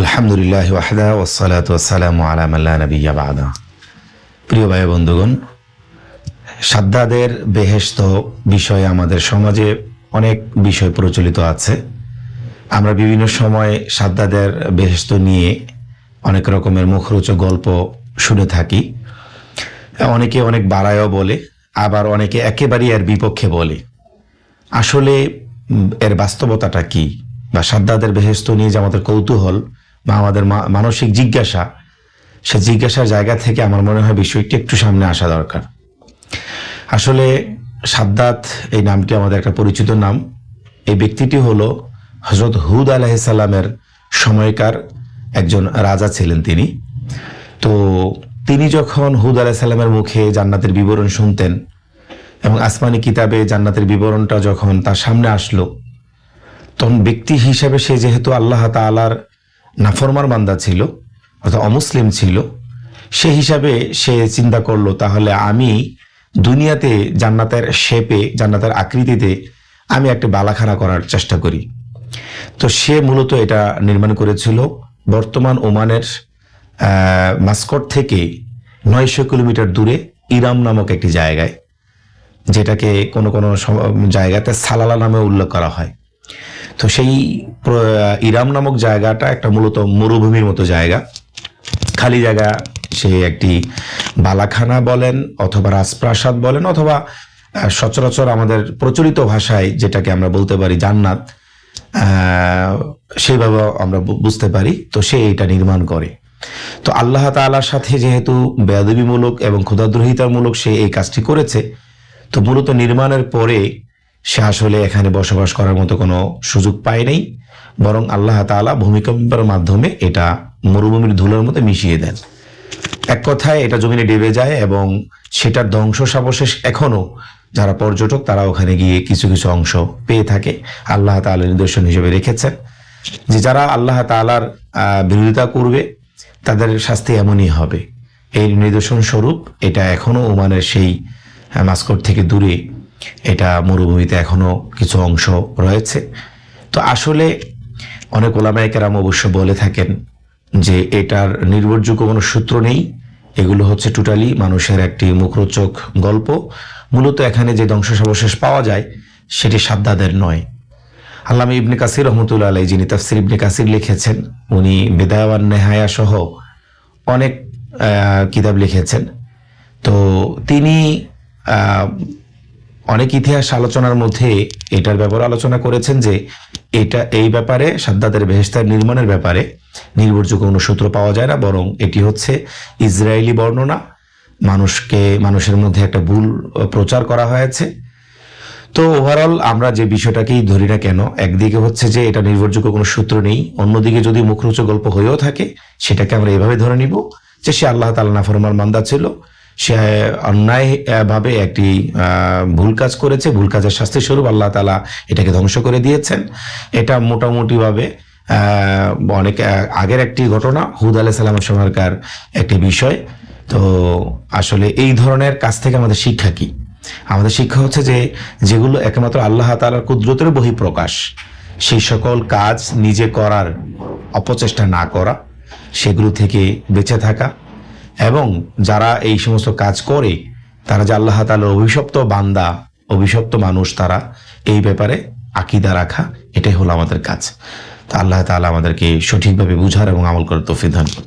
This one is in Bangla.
আলহামদুলিল্লাহ ওয়াহদা ওয়াসসালাতু ওয়াসসালামু আলা মান লা নাবিয়্যা বা'দা। প্রিয় ভাই বন্ধুগণ, সাদ্দাদের বেহেশত বিষয়ে আমাদের সমাজে অনেক বিষয় প্রচলিত আছে। আমরা বিভিন্ন সময় সাদ্দাদের বেহেশত নিয়ে অনেক রকমের মুখরোচক গল্প শুনে থাকি। অনেকে অনেক বাড়ায়ও বলে, আবার অনেকে একেবারেই এর বিপক্ষে বলে। আসলে এর বাস্তবতাটা কি, বা সাদ্দাদের বেহেশত নিয়ে যে আমাদের কৌতূহল বা আমাদের মানসিক জিজ্ঞাসা, সে জিজ্ঞাসার জায়গা থেকে আমার মনে হয় বিষয়টি একটু সামনে আসা দরকার। আসলে সাদ্দাত এই নামটি আমাদের একটা পরিচিত নাম। এই ব্যক্তিটি হলো হযরত হুদ আলাইহিস সালামের সময়কার একজন রাজা ছিলেন তিনি। তো তিনি যখন হুদ আলাইহিস সালামের মুখে জান্নাতের বিবরণ শুনতেন এবং আসমানি কিতাবে জান্নাতের বিবরণটা যখন তার সামনে আসলো, তখন ব্যক্তি হিসাবে সে যেহেতু আল্লাহ তাআলার নাফরমান বান্দা ছিল, অর্থাৎ অমুসলিম ছিল, সে হিসাবে সে চিন্তা করলো তাহলে আমি দুনিয়াতে জান্নাতের শেপে, জান্নাতের আকৃতিতে আমি একটা বালাখানা করার চেষ্টা করি। তো সে মূলত এটা নির্মাণ করেছিল বর্তমান ওমানের মাস্কট থেকে 900 কিলোমিটার দূরে ইরাম নামক একটি জায়গায়, যেটাকে কোনো কোনো জায়গাতে সালালা নামে উল্লেখ করা হয়। তো সেই ইরাম নামক জায়গাটা একটা মূলত মরুভূমির মতো জায়গা, খালি জায়গা। সে একটি বালাখানা বলেন অথবা রাজপ্রাসাদ বলেন অথবা সচরাচর আমাদের প্রচলিত ভাষায় যেটাকে আমরা বলতে পারি জান্নাত, সেইভাবে আমরা বুঝতে পারি। তো সে এটা নির্মাণ করে। তো আল্লাহ তাআলার সাথে যেহেতু বেয়াদবিমূলক এবং ক্ষুধাদ্রোহিতামূলক সে এই কাজটি করেছে, তো মূলত নির্মাণের পরে সে আসলে এখানে বসবাস করার মতো কোনো সুযোগ পায় নাই, বরং আল্লাহ তাআলা ভূমিকম্পের মাধ্যমে এটা মরুভূমির ধুলোর মধ্যে মিশিয়ে দেন। এক কথায় এটা জমিনে ডেবে যায় এবং সেটার ধ্বংসাবশেষ এখনো যারা পর্যটক তারা ওখানে গিয়ে কিছু কিছু অংশ পেয়ে থাকে। আল্লাহ তাআলা নিদর্শন হিসেবে রেখেছেন যে যারা আল্লাহ তাআলার বিরোধিতা করবে তাদের শাস্তি এমনই হবে। এই নিদর্শন স্বরূপ এটা এখনো ওমানের সেই মাস্কট থেকে দূরে এটা মরুভূমিতে এখনো কিছু অংশ রয়েছে। তো আসলে অনেক ওলামায়ে কেরাম অবশ্য বলে থাকেন যে এটার নির্ভরযোগ্য কোনো সূত্র নেই, এগুলো হচ্ছে টোটালি মানুষের একটি মুখরোচক গল্প। মূলত এখানে যে ধ্বংসাবশেষ পাওয়া যায় সেটি সাদ্দাদের নয়। আল্লামা ইবনে কাসির রহমতুল্লাহ আলাইহি, যিনি তাফসির ইবনে কাসির লিখেছেন, উনি বিদায়া ওয়ান নেহায়া সহ অনেক কিতাব লিখেছেন। তো তিনি অনেক ইতিহাস আলোচনার মধ্যে এটার ব্যাপারে আলোচনা করেছেন যে এই ব্যাপারে সাদ্দাদের বেহেশতের নির্মাণের ব্যাপারে নির্ভরযোগ্য কোনো সূত্র পাওয়া যায় না, বরং এটি হচ্ছে ইসরায়েলি বর্ণনা। মানুষের মধ্যে একটা ভুল প্রচার করা হয়েছে। তো ওভারঅল আমরা যে বিষয়টাকেই ধরি না কেন, একদিকে হচ্ছে যে এটা নির্ভরযোগ্য কোনো সূত্র নেই, অন্যদিকে যদি মুখরোচক গল্প হয়েও থাকে সেটাকে আমরা এভাবে ধরে নিব যে সে আল্লাহ তাআলা নাফরমান বান্দা ছিল, সে অন্যায় ভাবে একটি ভুল কাজ করেছে, ভুল কাজের শাস্তি স্বরূপ আল্লাহ তাআলা এটাকে ধ্বংস করে দিয়েছেন। এটা মোটামুটি ভাবে অনেক আগের একটি ঘটনা, হুদ আলাইহিস সালামের সময়কার একটি বিষয়। তো আসলে এই ধরনের কাজ থেকে আমাদের শিক্ষা কি? আমাদের শিক্ষা হচ্ছে যে যেগুলো একমাত্র আল্লাহ তাআলার কুদরতের বহিঃপ্রকাশ, সেই সকল কাজ নিজে করার অপচেষ্টা না করা, সেগুলো থেকে বেঁচে থাকা, এবং যারা এই সমস্ত কাজ করে তারা যে আল্লাহ তাআলার অভিশপ্ত বান্দা, অভিশপ্ত মানুষ, তারা এই ব্যাপারে আকীদা রাখা, এটাই হলো আমাদের কাজ। তো আল্লাহ তাআলা আমাদেরকে সঠিকভাবে বুঝার এবং আমল করার তৌফিক দান করুন।